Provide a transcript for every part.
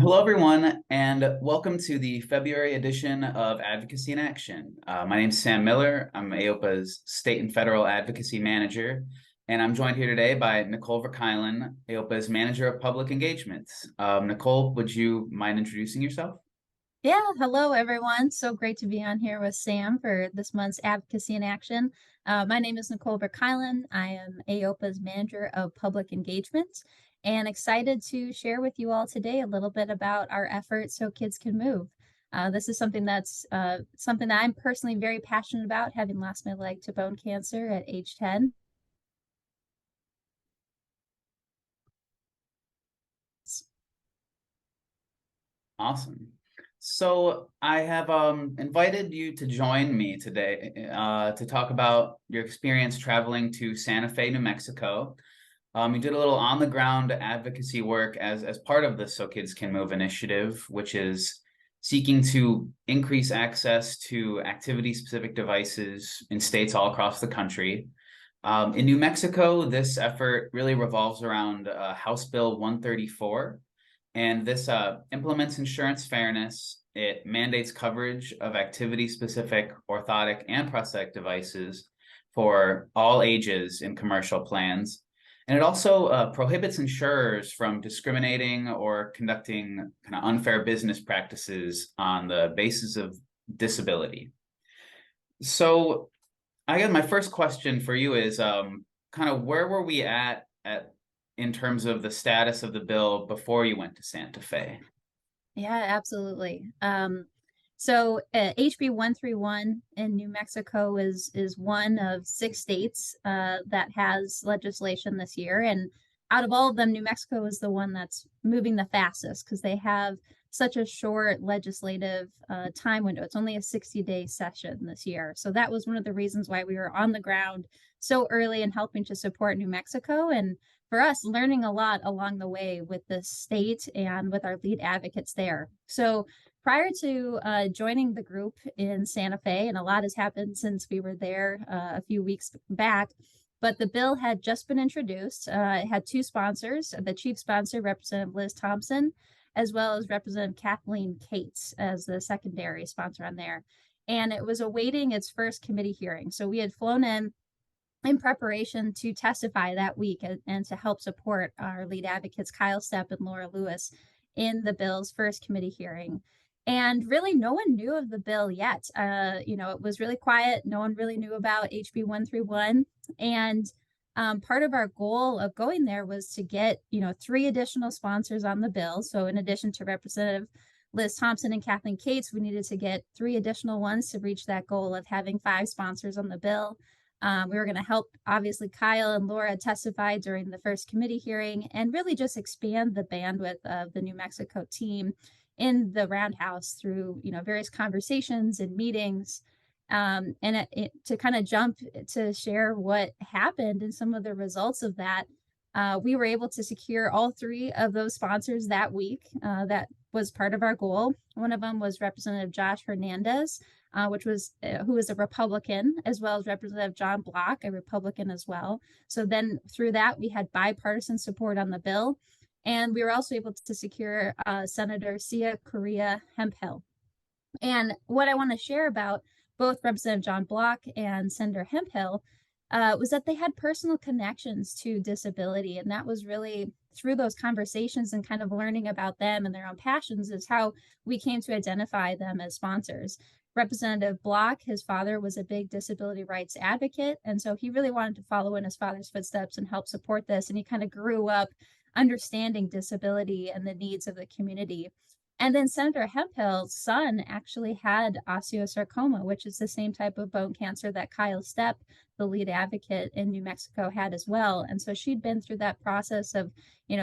Hello, everyone, and welcome to the February edition of Advocacy in Action. My name is Sam Miller. I'm AOPA's State and Federal Advocacy Manager, and I'm joined here today by Nicole Verkeilen, AOPA's Manager of Public Engagements. Nicole, would you mind introducing yourself? Yeah, hello everyone. So great to be on here with Sam for this month's Advocacy in Action. My name is Nicole Verkeilen. I am AOPA's Manager of Public Engagement and excited to share with you all today a little bit about our efforts so kids can move. This is something that I'm personally very passionate about, having lost my leg to bone cancer at age 10. Awesome. So I have invited you to join me today to talk about your experience traveling to Santa Fe, New Mexico. You did a little on-the-ground advocacy work as part of the So Kids Can Move initiative, which is seeking to increase access to activity-specific devices in states all across the country. In New Mexico, this effort really revolves around House Bill 134, and this implements insurance fairness. It mandates coverage of activity-specific orthotic and prosthetic devices for all ages in commercial plans. And it also prohibits insurers from discriminating or conducting kind of unfair business practices on the basis of disability. So I guess my first question for you is kind of where were we at in terms of the status of the bill before you went to Santa Fe? Yeah, absolutely. So HB 131 in New Mexico is one of 6 states that has legislation this year. And out of all of them, New Mexico is the one that's moving the fastest because they have such a short legislative time window. It's only a 60-day session this year. So that was one of the reasons why we were on the ground so early and helping to support New Mexico. And for us, learning a lot along the way with the state and with our lead advocates there. So prior to joining the group in Santa Fe, and a lot has happened since we were there a few weeks back, but the bill had just been introduced. It had 2 sponsors, the chief sponsor, Representative Liz Thompson, as well as Representative Kathleen Cates as the secondary sponsor on there. And it was awaiting its first committee hearing. So we had flown in preparation to testify that week and to help support our lead advocates, Kyle Stepp and Laura Lewis, in the bill's first committee hearing. And really, no one knew of the bill yet. It was really quiet. No one really knew about HB 131. And part of our goal of going there was to get, 3 additional sponsors on the bill. So in addition to Representative Liz Thompson and Kathleen Cates, we needed to get 3 additional ones to reach that goal of having 5 sponsors on the bill. We were going to help, obviously, Kyle and Laura testify during the first committee hearing and really just expand the bandwidth of the New Mexico team in the Roundhouse through, various conversations and meetings. To kind of jump to share what happened and some of the results of that, we were able to secure all 3 of those sponsors that week. That was part of our goal. One of them was Representative Josh Hernandez, who is a Republican, as well as Representative John Block, a Republican as well. So then through that, we had bipartisan support on the bill. And we were also able to secure Senator Sia Correa Hemphill. And what I want to share about both Representative John Block and Senator Hemphill was that they had personal connections to disability. And that was really through those conversations and kind of learning about them and their own passions is how we came to identify them as sponsors. Representative Block, his father was a big disability rights advocate. And so he really wanted to follow in his father's footsteps and help support this. And he kind of grew up understanding disability and the needs of the community. And then Senator Hemphill's son actually had osteosarcoma, which is the same type of bone cancer that Kyle Stepp, the lead advocate in New Mexico, had as well. And so she'd been through that process of,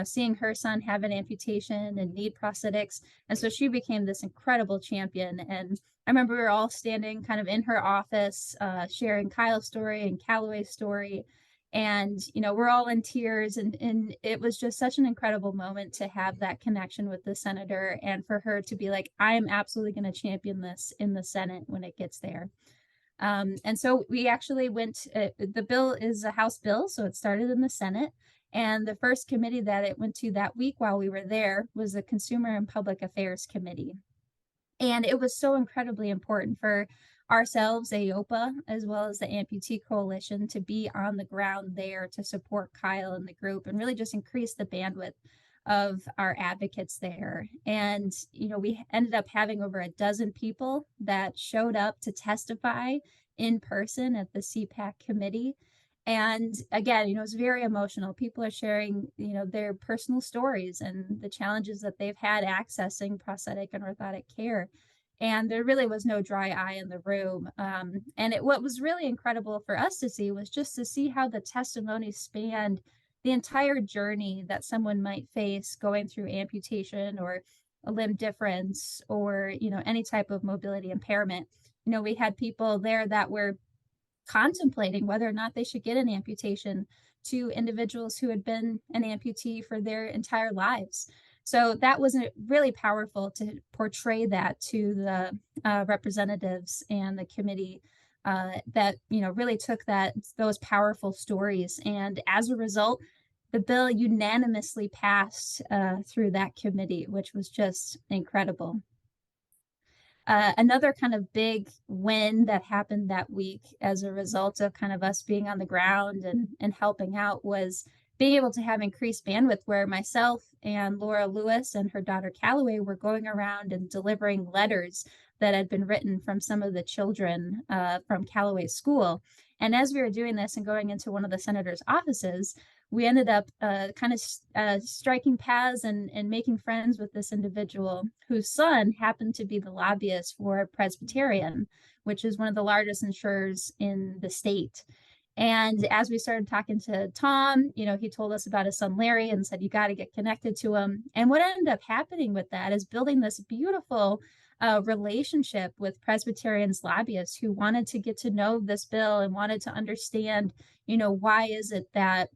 seeing her son have an amputation and need prosthetics. And so she became this incredible champion. And I remember we were all standing kind of in her office, sharing Kyle's story and Callaway's story. And we're all in tears, and it was just such an incredible moment to have that connection with the senator and for her to be like, I am absolutely going to champion this in the Senate when it gets there. And so we actually the bill is a House bill, so it started in the Senate. And the first committee that it went to that week while we were there was the Consumer and Public Affairs Committee. And it was so incredibly important for ourselves, AOPA, as well as the Amputee Coalition, to be on the ground there to support Kyle and the group and really just increase the bandwidth of our advocates there. And, we ended up having over a dozen people that showed up to testify in person at the CPAC committee. And again, it was very emotional. People are sharing, their personal stories and the challenges that they've had accessing prosthetic and orthotic care. And there really was no dry eye in the room. What was really incredible for us to see was just to see how the testimonies spanned the entire journey that someone might face going through amputation or a limb difference or, any type of mobility impairment. We had people there that were contemplating whether or not they should get an amputation to individuals who had been an amputee for their entire lives. So that was really powerful to portray that to the representatives and the committee that really took those powerful stories. And as a result, the bill unanimously passed through that committee, which was just incredible. Another kind of big win that happened that week as a result of kind of us being on the ground and helping out was being able to have increased bandwidth where myself and Laura Lewis and her daughter Callaway were going around and delivering letters that had been written from some of the children from Callaway's school. And as we were doing this and going into one of the senator's offices, we ended up kind of striking paths and making friends with this individual whose son happened to be the lobbyist for Presbyterian, which is one of the largest insurers in the state. And as we started talking to Tom, he told us about his son Larry and said, you got to get connected to him. And what ended up happening with that is building this beautiful relationship with Presbyterian's lobbyists who wanted to get to know this bill and wanted to understand, why is it that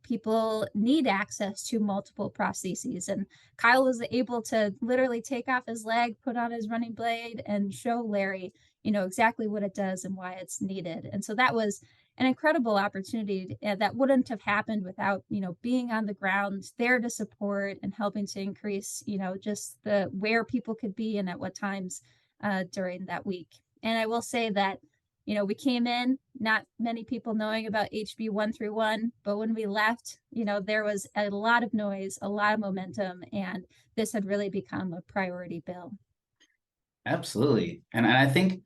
people need access to multiple prostheses. And Kyle was able to literally take off his leg, put on his running blade, and show Larry, exactly what it does and why it's needed. And so that was an incredible opportunity that wouldn't have happened without, being on the ground there to support and helping to increase, just the where people could be and at what times during that week. And I will say that we came in, not many people knowing about HB 131, but when we left, there was a lot of noise, a lot of momentum, and this had really become a priority bill. Absolutely. And I think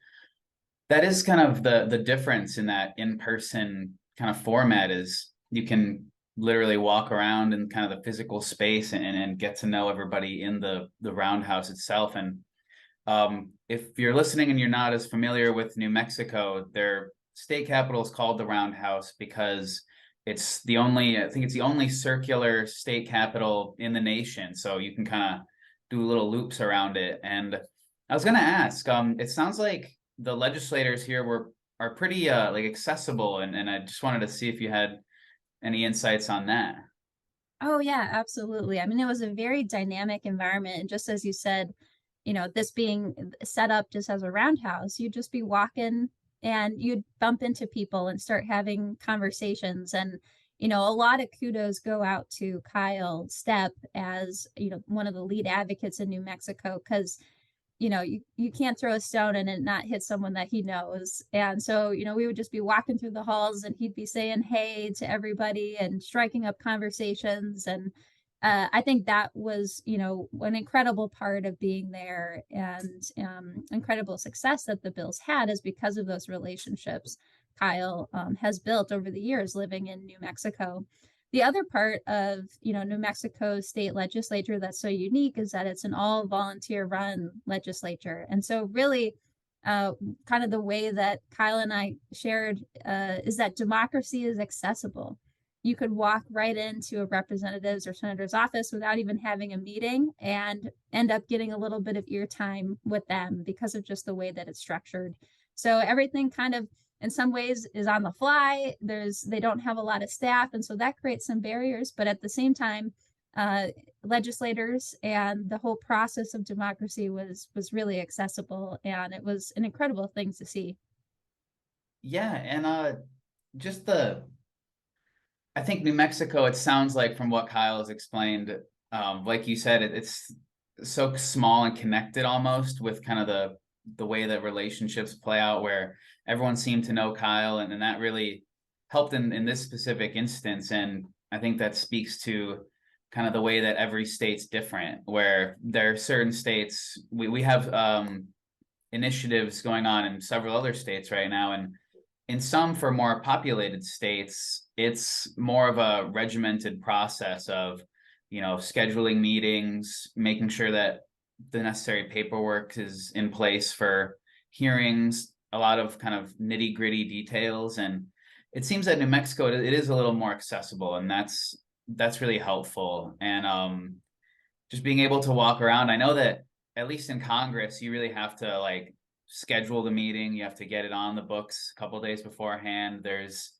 that is kind of the difference in that in-person kind of format is you can literally walk around in kind of the physical space and get to know everybody in the roundhouse itself. And if you're listening and you're not as familiar with New Mexico, their state capital is called the Roundhouse because I think it's the only circular state capital in the nation. So you can kind of do little loops around it. And I was going to ask, it sounds like the legislators here are pretty like accessible. And I just wanted to see if you had any insights on that. Oh, yeah, absolutely. I mean, it was a very dynamic environment. And just as you said, this being set up just as a roundhouse, you'd just be walking and you'd bump into people and start having conversations. And, a lot of kudos go out to Kyle Stepp as, one of the lead advocates in New Mexico, because you can't throw a stone and it not hit someone that he knows. And so, we would just be walking through the halls and he'd be saying hey to everybody and striking up conversations. And I think that was, an incredible part of being there, and incredible success that the Bills had is because of those relationships Kyle has built over the years living in New Mexico. The other part of, New Mexico's state legislature that's so unique is that it's an all volunteer run legislature. And so really kind of the way that Kyle and I shared is that democracy is accessible. You could walk right into a representative's or senator's office without even having a meeting and end up getting a little bit of ear time with them because of just the way that it's structured. So everything kind of in some ways is on the fly. They don't have a lot of staff, and so that creates some barriers, but at the same time legislators and the whole process of democracy was really accessible, and it was an incredible thing to see. Yeah, and just I think New Mexico, it sounds like from what Kyle has explained, like you said, it's so small and connected almost with kind of the way that relationships play out, where everyone seemed to know Kyle, and that really helped in this specific instance. And I think that speaks to kind of the way that every state's different, where there are certain states we have initiatives going on in several other states right now, and in some for more populated states, it's more of a regimented process of, scheduling meetings, making sure that the necessary paperwork is in place for hearings, a lot of kind of nitty gritty details. And it seems that New Mexico, it is a little more accessible, and that's really helpful. And just being able to walk around. I know that at least in Congress, you really have to like schedule the meeting. You have to get it on the books a couple of days beforehand. There's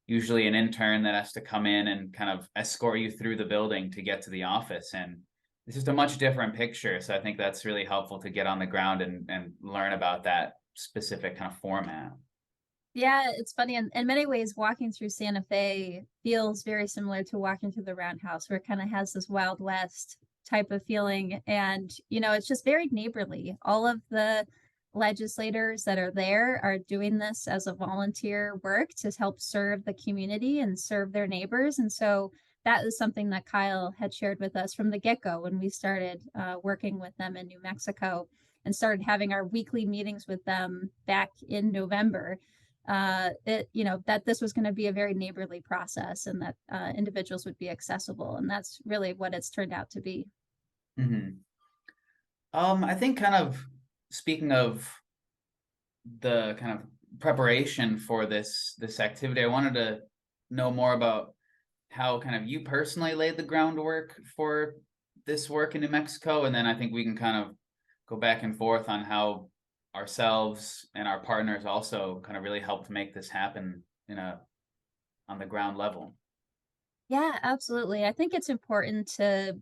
usually an intern that has to come in and kind of escort you through the building to get to the office. And it's just a much different picture. So I think that's really helpful to get on the ground and learn about that specific kind of format. Yeah, it's funny. In many ways, walking through Santa Fe feels very similar to walking through the Roundhouse, where it kind of has this Wild West type of feeling. And, it's just very neighborly. All of the legislators that are there are doing this as a volunteer work to help serve the community and serve their neighbors. And so that is something that Kyle had shared with us from the get-go when we started working with them in New Mexico and started having our weekly meetings with them back in November. That this was going to be a very neighborly process, and that individuals would be accessible, and that's really what it's turned out to be. Mm-hmm. I think kind of speaking of the kind of preparation for this activity, I wanted to know more about how kind of you personally laid the groundwork for this work in New Mexico, and then I think we can kind of go back and forth on how ourselves and our partners also kind of really helped make this happen on the ground level. Yeah, absolutely. I think it's important to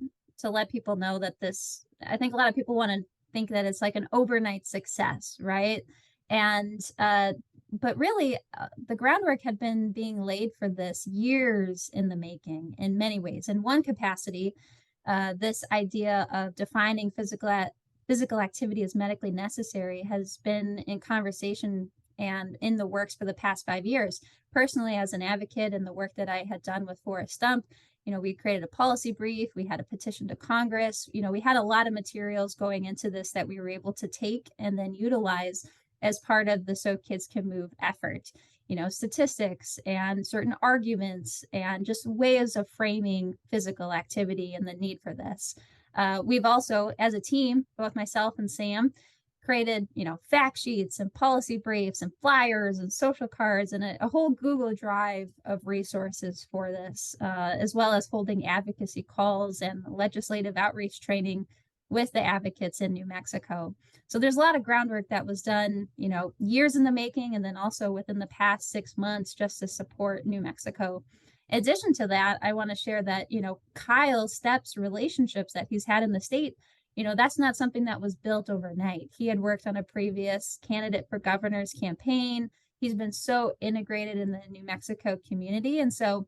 let people know that this, I think a lot of people want to think that it's like an overnight success, right? And but really the groundwork had been being laid for this years in the making in many ways. In one capacity, this idea of defining physical activity as medically necessary has been in conversation and in the works for the past 5 years. Personally, as an advocate and the work that I had done with Forrest Stump, we created a policy brief, we had a petition to Congress, we had a lot of materials going into this that we were able to take and then utilize as part of the So Kids Can Move effort. Statistics and certain arguments and just ways of framing physical activity and the need for this. We've also, as a team, both myself and Sam, created, fact sheets and policy briefs and flyers and social cards and a whole Google Drive of resources for this, as well as holding advocacy calls and legislative outreach training with the advocates in New Mexico. So there's a lot of groundwork that was done, years in the making, and then also within the past 6 months just to support New Mexico. In addition to that, I want to share that, Kyle Stepp's relationships that he's had in the state, that's not something that was built overnight. He had worked on a previous candidate for governor's campaign. He's been so integrated in the New Mexico community. And so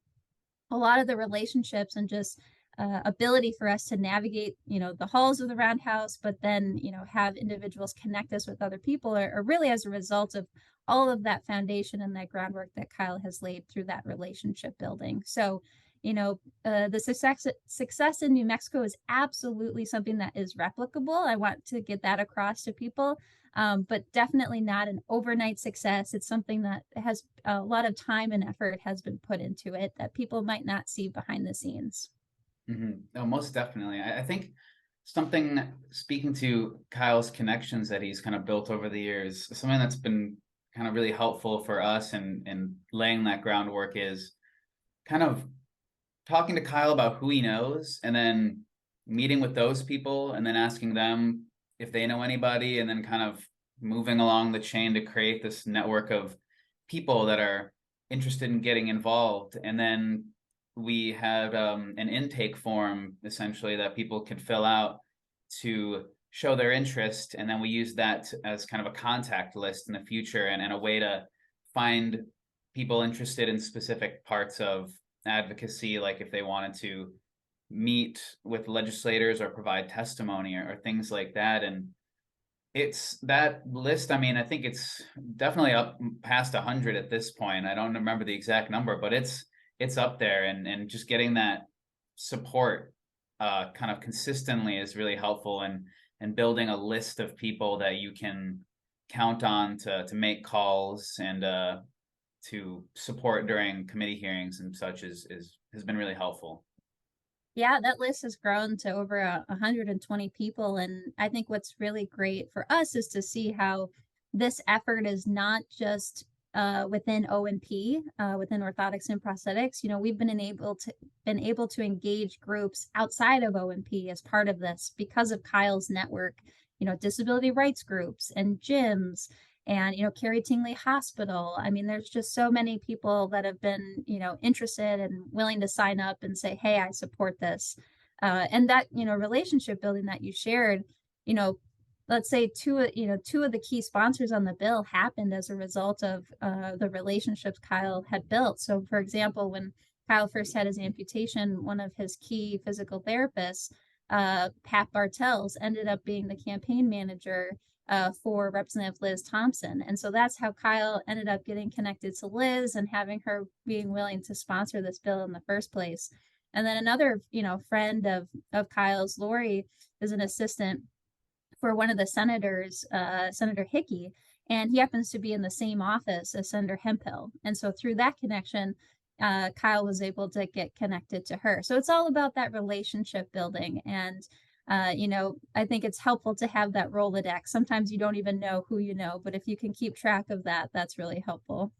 a lot of the relationships and just ability for us to navigate, the halls of the Roundhouse, but then, have individuals connect us with other people are really as a result of all of that foundation and that groundwork that Kyle has laid through that relationship building. So, the success in New Mexico is absolutely something that is replicable. I want to get that across to people, but definitely not an overnight success. It's something that has a lot of time and effort has been put into it that people might not see behind the scenes. Mm-hmm. No, most definitely. I think something, speaking to Kyle's connections that he's kind of built over the years, something that's been kind of really helpful for us and laying that groundwork is kind of talking to Kyle about who he knows and then meeting with those people and then asking them if they know anybody, and then kind of moving along the chain to create this network of people that are interested in getting involved. And then we had an intake form essentially that people could fill out to show their interest, and then we use that as kind of a contact list in the future, and a way to find people interested in specific parts of advocacy, like if they wanted to meet with legislators or provide testimony or things like that. And it's that list. I mean, I think it's definitely up past 100 at this point. I don't remember the exact number, but it's up there, and just getting that support kind of consistently is really helpful, and building a list of people that you can count on to make calls and to support during committee hearings and such is has been really helpful. Yeah, that list has grown to over 120 people. And I think what's really great for us is to see how this effort is not just within O&P, within orthotics and prosthetics. You know, we've been able to engage groups outside of O&P as part of this because of Kyle's network, you know, disability rights groups and gyms and, you know, Carrie Tingley Hospital. I mean, there's just so many people that have been, you know, interested and willing to sign up and say, hey, I support this. And that, you know, relationship building that you shared, you know, let's say two of the key sponsors on the bill happened as a result of the relationships Kyle had built. So, for example, when Kyle first had his amputation, one of his key physical therapists, Pat Bartels, ended up being the campaign manager for Representative Liz Thompson. And so that's how Kyle ended up getting connected to Liz and having her being willing to sponsor this bill in the first place. And then another, you know, friend of Kyle's, Lori, is an assistant for one of the senators, Senator Hickey, and he happens to be in the same office as Senator Hemphill. And so through that connection, Kyle was able to get connected to her. So it's all about that relationship building. And you know, I think it's helpful to have that Rolodex. Sometimes you don't even know who you know, but if you can keep track of that, that's really helpful.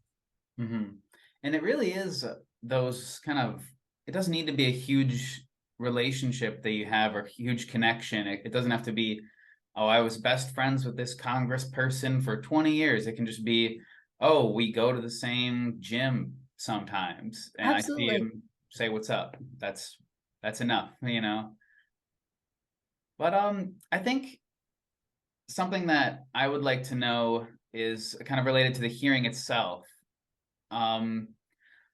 Mm-hmm. And it really is those kind of, it doesn't need to be a huge relationship that you have or huge connection. It doesn't have to be, oh, I was best friends with this congressperson for 20 years. It can just be, oh, we go to the same gym sometimes and I see Absolutely. him say what's up. That's enough, you know. But I think something that I would like to know is kind of related to the hearing itself. Um,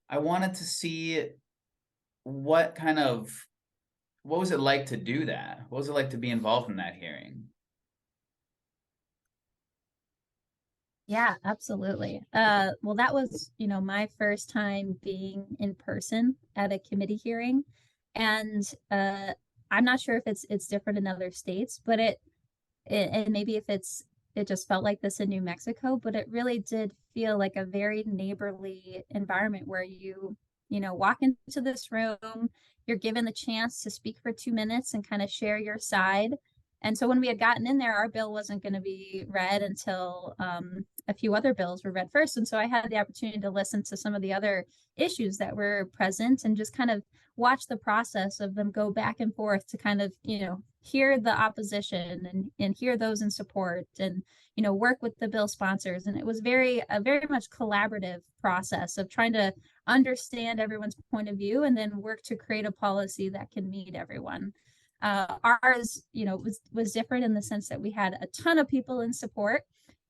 I wanted to see what kind of what was it like to do that? What was it like to be involved in that hearing? Yeah, absolutely. Well, that was, you know, my first time being in person at a committee hearing. And I'm not sure if it's different in other states, but and maybe if it just felt like this in New Mexico, but it really did feel like a very neighborly environment where you know, walk into this room, you're given the chance to speak for 2 minutes and kind of share your side. And so when we had gotten in there, our bill wasn't going to be read until a few other bills were read first. And so I had the opportunity to listen to some of the other issues that were present and just kind of watch the process of them go back and forth to kind of, you know, hear the opposition and hear those in support and, you know, work with the bill sponsors. And it was a very much collaborative process of trying to understand everyone's point of view and then work to create a policy that can meet everyone. Ours, you know, was different in the sense that we had a ton of people in support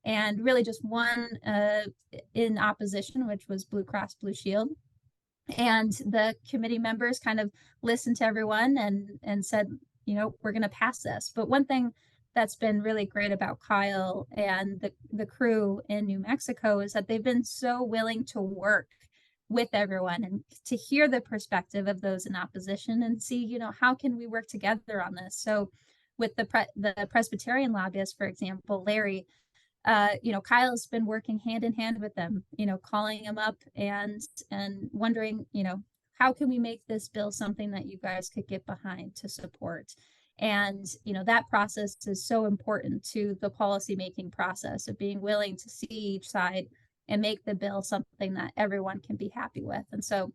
and really just one in opposition, which was Blue Cross Blue Shield. And the committee members kind of listened to everyone and said, you know, we're going to pass this. But one thing that's been really great about Kyle and the crew in New Mexico is that they've been so willing to work with everyone and to hear the perspective of those in opposition and see, you know, how can we work together on this. So with the Presbyterian lobbyist, for example, Larry, you know, Kyle's been working hand in hand with them, you know, calling them up and wondering, you know, how can we make this bill something that you guys could get behind to support? And, you know, that process is so important to the policymaking process of being willing to see each side and make the bill something that everyone can be happy with. And so,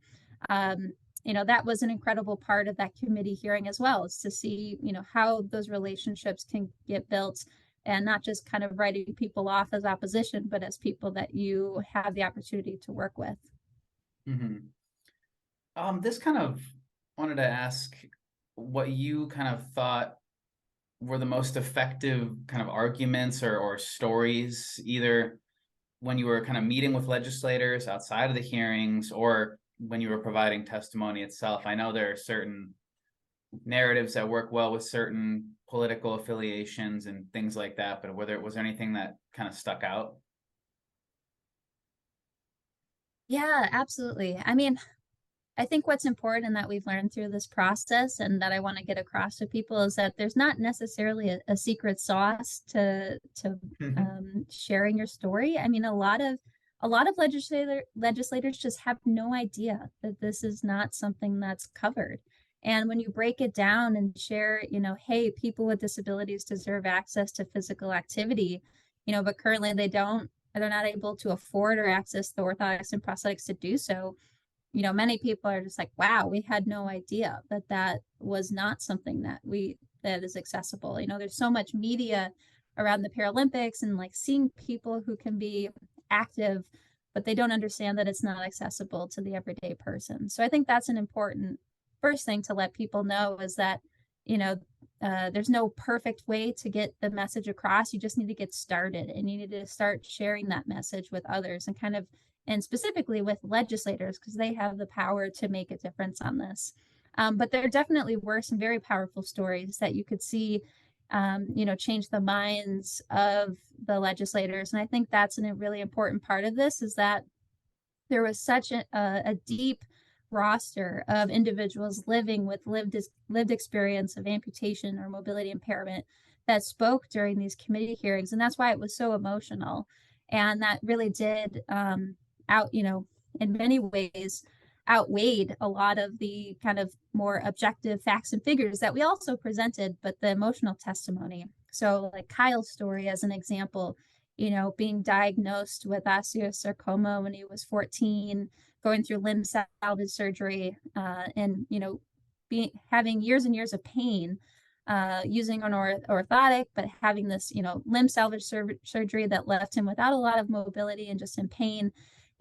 you know, that was an incredible part of that committee hearing as well, is to see, you know, how those relationships can get built and not just kind of writing people off as opposition, but as people that you have the opportunity to work with. Mm-hmm. This kind of wanted to ask what you kind of thought were the most effective kind of arguments or stories, either when you were kind of meeting with legislators outside of the hearings or when you were providing testimony itself? I know there are certain narratives that work well with certain political affiliations and things like that, but was there anything that kind of stuck out? Yeah, absolutely. I mean, I think what's important that we've learned through this process and that I want to get across to people is that there's not necessarily a secret sauce to sharing your story. I mean, a lot of legislators just have no idea that this is not something that's covered. And when you break it down and share, hey, people with disabilities deserve access to physical activity, but currently they're not able to afford or access the orthotics and prosthetics to do so. Many people are just like, wow, we had no idea that that was not something that is accessible. There's so much media around the Paralympics and like seeing people who can be active, but they don't understand that it's not accessible to the everyday person. So I think that's an important first thing to let people know is that, you know, there's no perfect way to get the message across. You just need to get started and you need to start sharing that message with others and specifically with legislators because they have the power to make a difference on this. But there definitely were some very powerful stories that you could see, change the minds of the legislators. And I think that's a really important part of this is that there was such a deep roster of individuals living with lived experience of amputation or mobility impairment that spoke during these committee hearings. And that's why it was so emotional. And that really did in many ways outweighed a lot of the kind of more objective facts and figures that we also presented, but the emotional testimony. So, like Kyle's story, as an example, being diagnosed with osteosarcoma when he was 14, going through limb salvage surgery, and having years and years of pain, using an orthotic, but having this limb salvage surgery that left him without a lot of mobility and just in pain.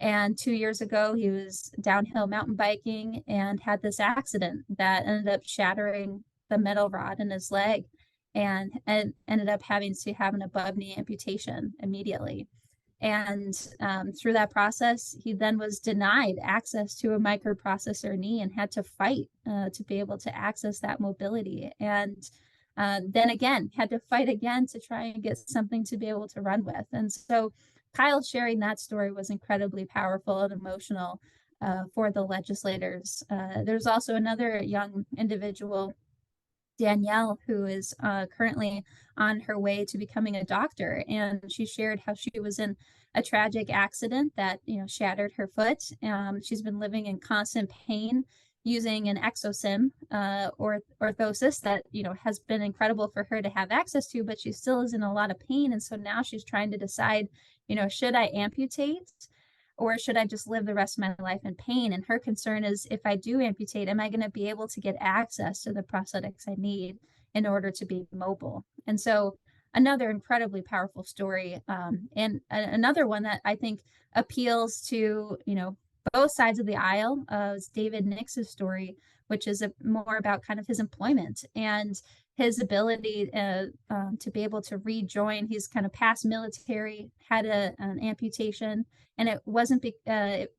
And 2 years ago, he was downhill mountain biking and had this accident that ended up shattering the metal rod in his leg and ended up having to have an above knee amputation immediately. And through that process, he then was denied access to a microprocessor knee and had to fight to be able to access that mobility. And then again, had to fight again to try and get something to be able to run with. And so Kyle sharing that story was incredibly powerful and emotional for the legislators. There's also another young individual, Danielle, who is currently on her way to becoming a doctor. And she shared how she was in a tragic accident that, shattered her foot. She's been living in constant pain using an exosim orthosis that, has been incredible for her to have access to, but she still is in a lot of pain. And so now she's trying to decide, should I amputate? Or should I just live the rest of my life in pain? And her concern is if I do amputate, am I going to be able to get access to the prosthetics I need in order to be mobile? And so another incredibly powerful story. And another one that I think appeals to, both sides of the aisle is David Nix's story, which is more about kind of his employment and his ability to be able to rejoin. He's kind of past military, had an amputation, and it wasn't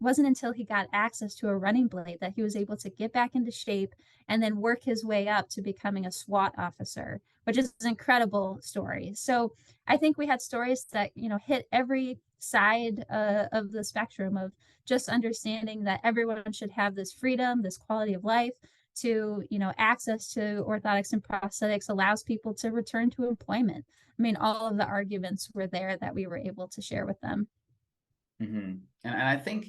until he got access to a running blade that he was able to get back into shape and then work his way up to becoming a SWAT officer, which is an incredible story. So I think we had stories that hit every side of the spectrum of just understanding that everyone should have this freedom, this quality of life to access to orthotics and prosthetics allows people to return to employment. I mean, all of the arguments were there that we were able to share with them. Mm-hmm. And I think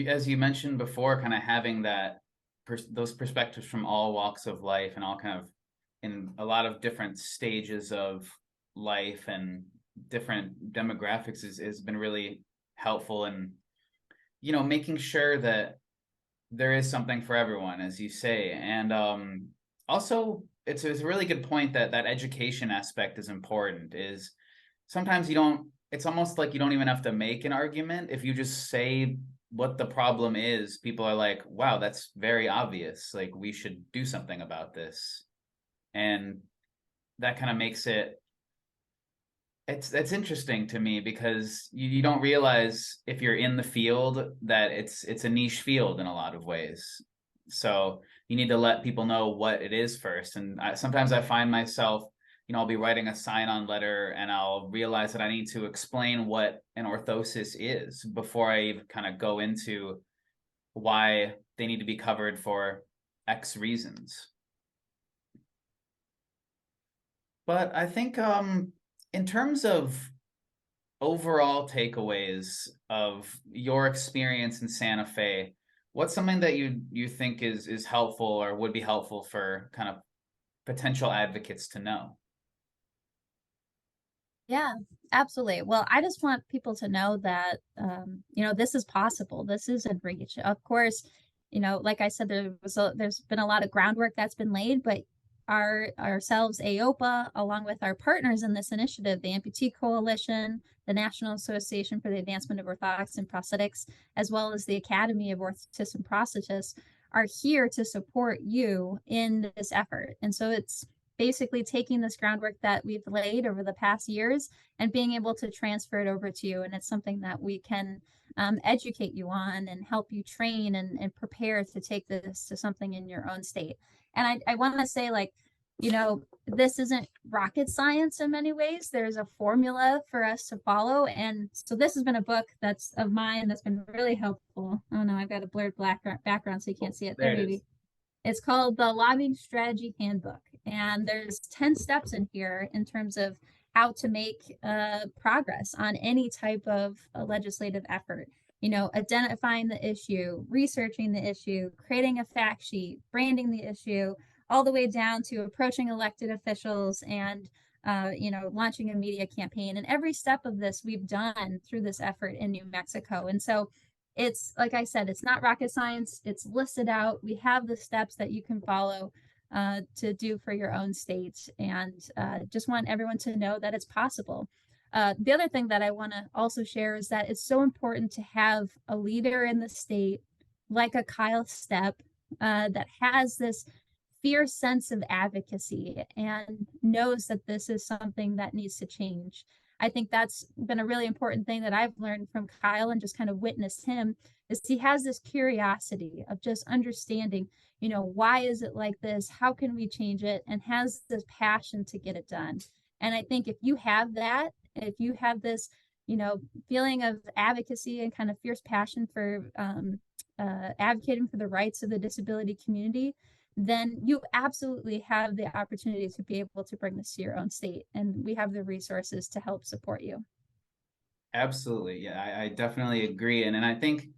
as you mentioned before, kind of having those perspectives from all walks of life and all kind of in a lot of different stages of life and different demographics has been really helpful in making sure that there is something for everyone, as you say. And also it's a really good point that education aspect is important. Is sometimes it's almost like you don't even have to make an argument. If you just say what the problem is, people are like, wow, that's very obvious, like we should do something about this. And that kind of makes it It's interesting to me because you don't realize if you're in the field that it's a niche field in a lot of ways. So you need to let people know what it is first. And sometimes I find myself, I'll be writing a sign-on letter and I'll realize that I need to explain what an orthosis is before I even kind of go into why they need to be covered for X reasons. But I think in terms of overall takeaways of your experience in Santa Fe, what's something that you think is helpful or would be helpful for kind of potential advocates to know? Yeah, absolutely. Well, I just want people to know that, this is possible. This is in reach. Of course, like I said, there's been a lot of groundwork that's been laid, but ourselves, AOPA, along with our partners in this initiative, the Amputee Coalition, the National Association for the Advancement of Orthotics and Prosthetics, as well as the Academy of Orthotists and Prosthetists, are here to support you in this effort. And so it's basically taking this groundwork that we've laid over the past years and being able to transfer it over to you. And it's something that we can educate you on and help you train and prepare to take this to something in your own state. And I want to say, like, this isn't rocket science in many ways. There's a formula for us to follow. And so this has been a book that's of mine that's been really helpful. Oh no, I've got a blurred black background so you can't see it. There There, it is. maybe. It's called the Lobbying Strategy Handbook. And there's 10 steps in here in terms of how to make progress on any type of legislative effort. Identifying the issue, researching the issue, creating a fact sheet, branding the issue, all the way down to approaching elected officials and launching a media campaign. And every step of this we've done through this effort in New Mexico. And so it's like I said, it's not rocket science. It's listed out. We have the steps that you can follow to do for your own state, and just want everyone to know that it's possible. The other thing that I want to also share is that it's so important to have a leader in the state like a Kyle Stepp that has this fierce sense of advocacy and knows that this is something that needs to change. I think that's been a really important thing that I've learned from Kyle and just kind of witnessed him is he has this curiosity of just understanding, why is it like this? How can we change it? And has this passion to get it done. And I think if you have that, if you have this, feeling of advocacy and kind of fierce passion for advocating for the rights of the disability community, then you absolutely have the opportunity to be able to bring this to your own state. And we have the resources to help support you. Absolutely. Yeah, I definitely agree. And I think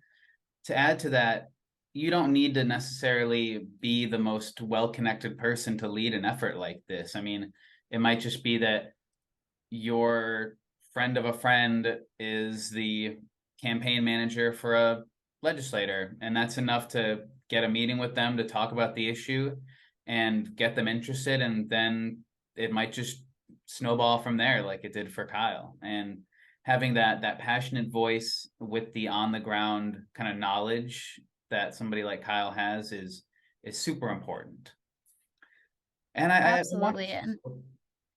to add to that, you don't need to necessarily be the most well-connected person to lead an effort like this. I mean, it might just be that your friend of a friend is the campaign manager for a legislator, and that's enough to get a meeting with them to talk about the issue and get them interested, and then it might just snowball from there like it did for Kyle. And having that passionate voice with the on the ground kind of knowledge that somebody like Kyle has is super important. And I want Absolutely. And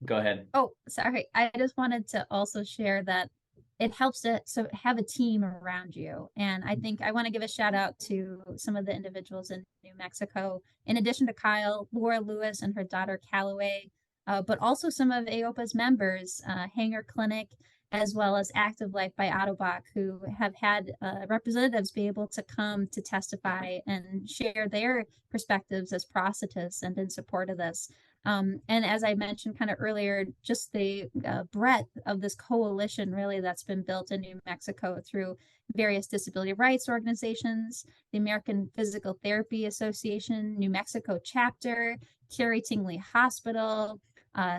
go ahead. oh, sorry. I just wanted to also share that it helps to have a team around you. And I think I want to give a shout out to some of the individuals in New Mexico, in addition to Kyle, Laura Lewis and her daughter Callaway, but also some of AOPA's members, Hanger Clinic, as well as Active Life by Autobach, who have had representatives be able to come to testify and share their perspectives as prosthetists and in support of this. And as I mentioned kind of earlier, just the breadth of this coalition really that's been built in New Mexico through various disability rights organizations, the American Physical Therapy Association, New Mexico chapter, Carrie Tingley Hospital,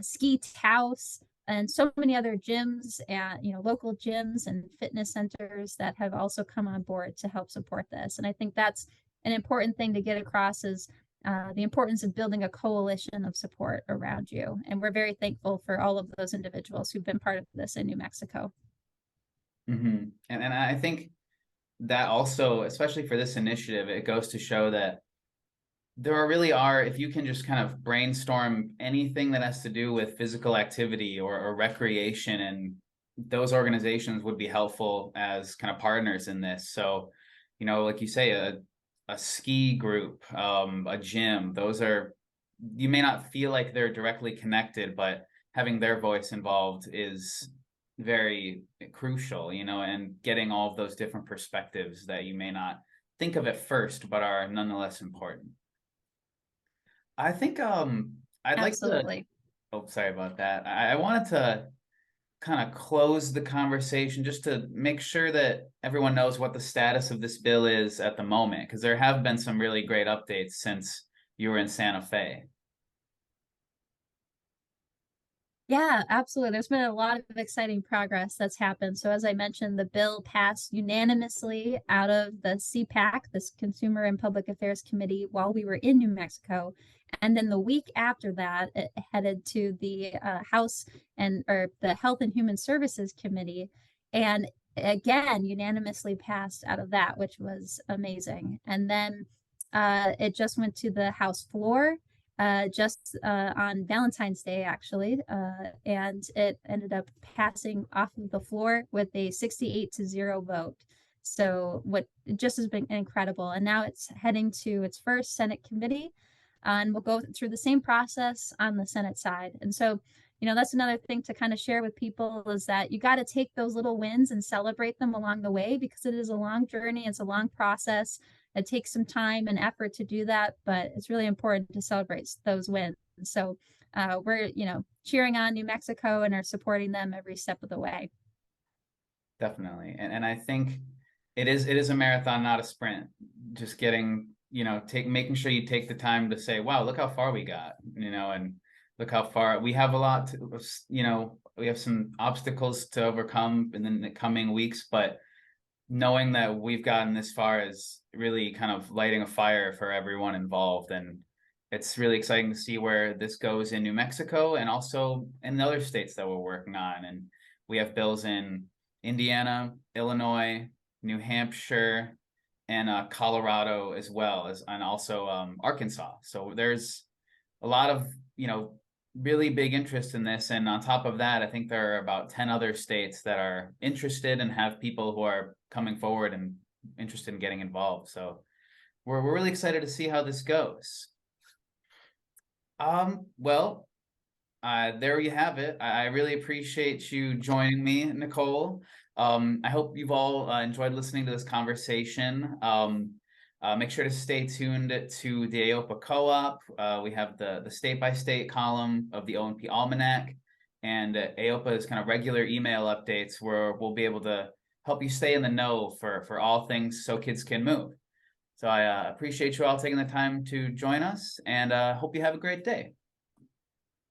Skeet House, and so many other gyms and local gyms and fitness centers that have also come on board to help support this. And I think that's an important thing to get across is the importance of building a coalition of support around you. And we're very thankful for all of those individuals who've been part of this in New Mexico. And I think that also, especially for this initiative, it goes to show that really are, if you can just kind of brainstorm anything that has to do with physical activity or recreation, and those organizations would be helpful as kind of partners in this. So, like you say, a ski group, a gym, those are, you may not feel like they're directly connected, but having their voice involved is very crucial, and getting all of those different perspectives that you may not think of at first, but are nonetheless important. I think I'd like to, Absolutely. oh, sorry about that. I wanted to kind of close the conversation just to make sure that everyone knows what the status of this bill is at the moment, because there have been some really great updates since you were in Santa Fe. Yeah, absolutely. There's been a lot of exciting progress that's happened. So, as I mentioned, the bill passed unanimously out of the CPAC, this Consumer and Public Affairs Committee, while we were in New Mexico. And then the week after that, it headed to the House and or the Health and Human Services Committee, and again unanimously passed out of that, which was amazing. And then it just went to the House floor just on Valentine's Day, actually, and it ended up passing off of the floor with a 68-0 vote. So what just has been incredible, and now it's heading to its first Senate committee, and we'll go through the same process on the Senate side. And so, that's another thing to kind of share with people is that you got to take those little wins and celebrate them along the way because it is a long journey, it's a long process. It takes some time and effort to do that, but it's really important to celebrate those wins. So we're, cheering on New Mexico and are supporting them every step of the way. Definitely. And I think it is a marathon, not a sprint. Just getting, making sure you take the time to say, wow, look how far we got, and look how far we have a lot to, we have some obstacles to overcome in the coming weeks, but knowing that we've gotten this far is really kind of lighting a fire for everyone involved. And it's really exciting to see where this goes in New Mexico and also in the other states that we're working on. And we have bills in Indiana, Illinois, New Hampshire, and Colorado as well as, and also Arkansas. So there's a lot of, really big interest in this. And on top of that, I think there are about 10 other states that are interested and have people who are coming forward and interested in getting involved. So we're really excited to see how this goes. Well, there you have it. I really appreciate you joining me, Nicole. I hope you've all enjoyed listening to this conversation. Make sure to stay tuned to the AOPA Co-op. We have the state-by-state column of the O&P Almanac, and AOPA's kind of regular email updates where we'll be able to help you stay in the know for all things So Kids Can Move. So I appreciate you all taking the time to join us, and hope you have a great day.